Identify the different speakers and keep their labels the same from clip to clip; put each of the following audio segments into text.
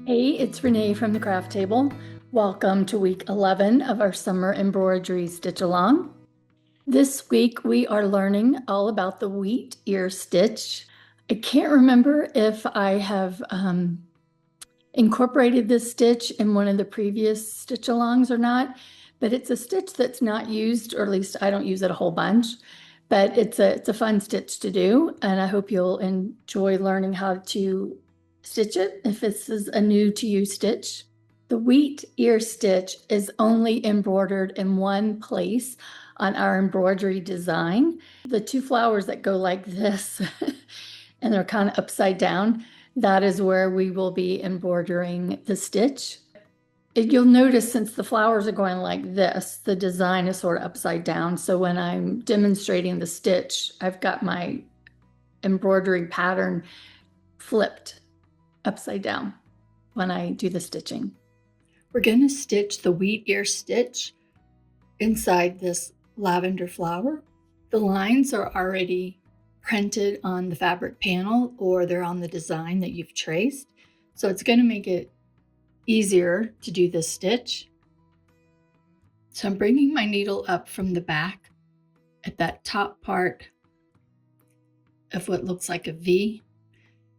Speaker 1: Hey, it's Renee from the Craft Table. Welcome to week 11 of our summer embroidery stitch along. This week we are learning all about the wheat ear stitch. I can't remember if I have incorporated this stitch in one of the previous stitch alongs or not, but it's a stitch that's not used, or at least I don't use it a whole bunch, but it's a fun stitch to do, and I hope you'll enjoy learning how to stitch it if this is a new to you stitch. The wheat ear stitch is only embroidered in one place on our embroidery design. The two flowers that go like this and they're kind of upside down, that is where we will be embroidering the stitch. You'll notice since the flowers are going like this, the design is sort of upside down. So when I'm demonstrating the stitch, I've got my embroidery pattern flipped upside down when I do the stitching. We're going to stitch the wheat ear stitch inside this lavender flower. The lines are already printed on the fabric panel, or they're on the design that you've traced. So it's going to make it easier to do this stitch. So I'm bringing my needle up from the back at that top part of what looks like a V,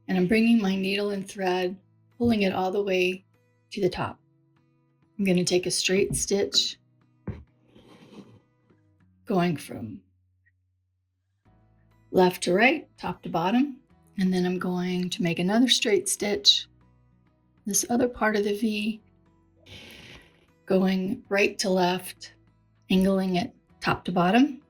Speaker 1: and I'm bringing my needle and thread, pulling it all the way to the top. I'm going to take a straight stitch going from left to right, top to bottom, and then I'm going to make another straight stitch, this other part of the V, going right to left, angling it top to bottom.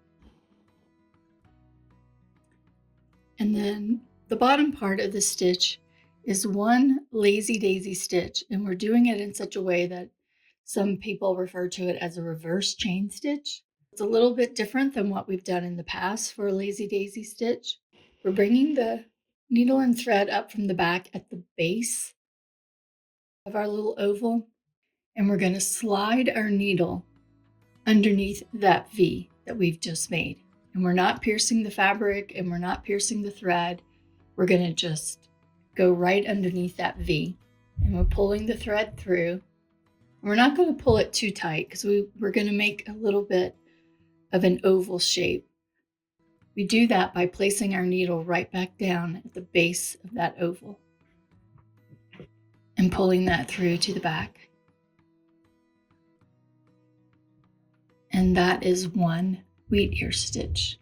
Speaker 1: And then the bottom part of the stitch is one lazy daisy stitch, and we're doing it in such a way that some people refer to it as a reverse chain stitch. It's a little bit different than what we've done in the past for a lazy daisy stitch. We're bringing the needle and thread up from the back at the base of our little oval, and we're going to slide our needle underneath that V that we've just made. And we're not piercing the fabric and we're not piercing the thread. We're going to just go right underneath that V, and we're pulling the thread through. We're not going to pull it too tight because we're going to make a little bit of an oval shape. We do that by placing our needle right back down at the base of that oval and pulling that through to the back. And that is one wheat ear stitch.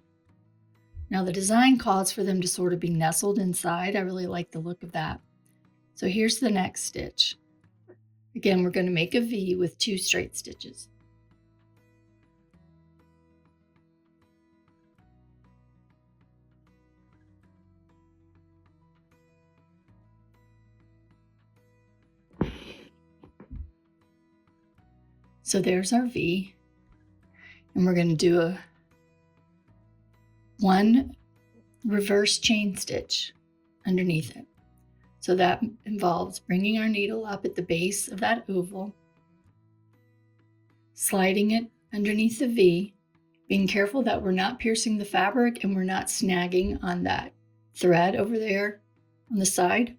Speaker 1: Now the design calls for them to sort of be nestled inside. I really like the look of that. So here's the next stitch. Again, we're going to make a V with two straight stitches. So there's our V, and we're going to do one reverse chain stitch underneath it. So that involves bringing our needle up at the base of that oval, sliding it underneath the V, being careful that we're not piercing the fabric and we're not snagging on that thread over there on the side.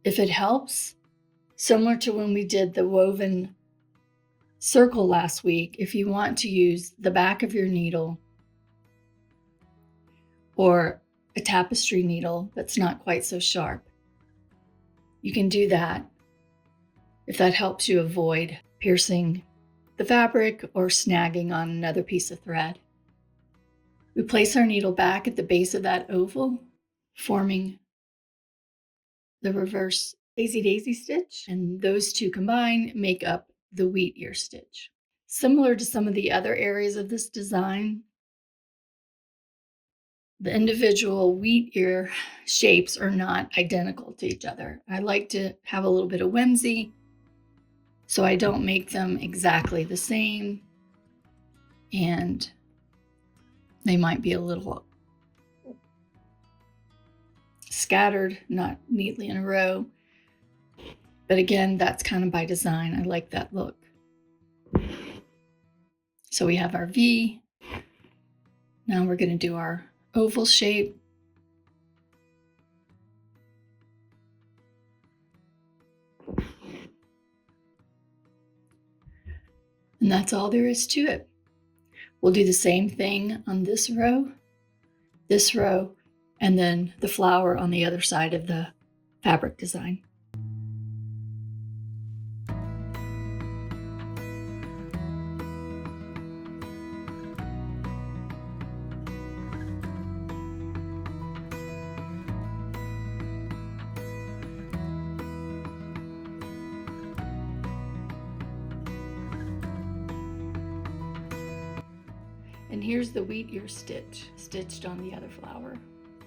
Speaker 1: If it helps, similar to when we did the woven circle last week, if you want to use the back of your needle or a tapestry needle that's not quite so sharp, you can do that if that helps you avoid piercing the fabric or snagging on another piece of thread. We place our needle back at the base of that oval, forming the reverse lazy daisy stitch, and those two combined make up the wheat ear stitch. Similar to some of the other areas of this design, the individual wheat ear shapes are not identical to each other. I like to have a little bit of whimsy, so I don't make them exactly the same, and they might be a little scattered, not neatly in a row. But again, that's kind of by design. I like that look. So we have our V. Now we're going to do our oval shape. And that's all there is to it. We'll do the same thing on this row, and then the flower on the other side of the fabric design. And here's the wheat ear stitch stitched on the other flower.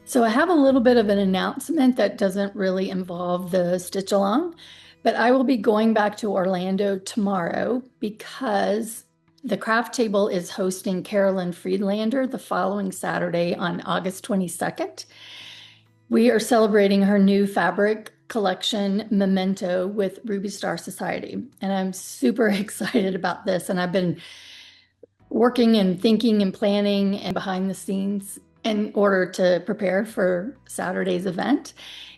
Speaker 1: So I have a little bit of an announcement that doesn't really involve the stitch along, but I will be going back to Orlando tomorrow because the craft table is hosting Carolyn Friedlander the following Saturday on August 22nd. We are celebrating her new fabric collection, Memento, with Ruby Star Society. And I'm super excited about this. And I've been working and thinking and planning and behind the scenes in order to prepare for Saturday's event.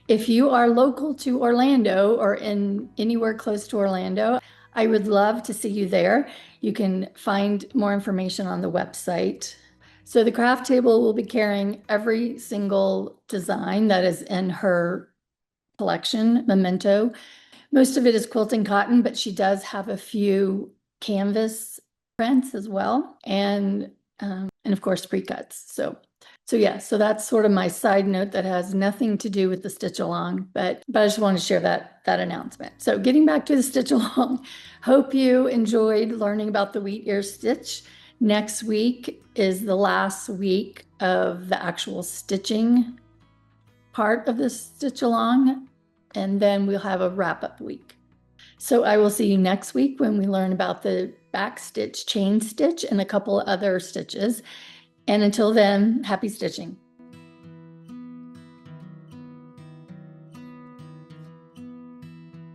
Speaker 1: If you are local to Orlando or in anywhere close to Orlando, I would love to see you there. You can find more information on the website. So the craft table will be carrying every single design that is in her collection, Memento. Most of it is quilting cotton, but she does have a few canvas prints as well, and of course pre-cuts. So so that's sort of my side note that has nothing to do with the stitch along, but I just want to share that announcement. So getting back to the stitch along, hope you enjoyed learning about the wheat ear stitch. Next week is the last week of the actual stitching part of the stitch along, and then we'll have a wrap-up week. So I will see you next week when we learn about the back stitch, chain stitch, and a couple other stitches. And until then, happy stitching.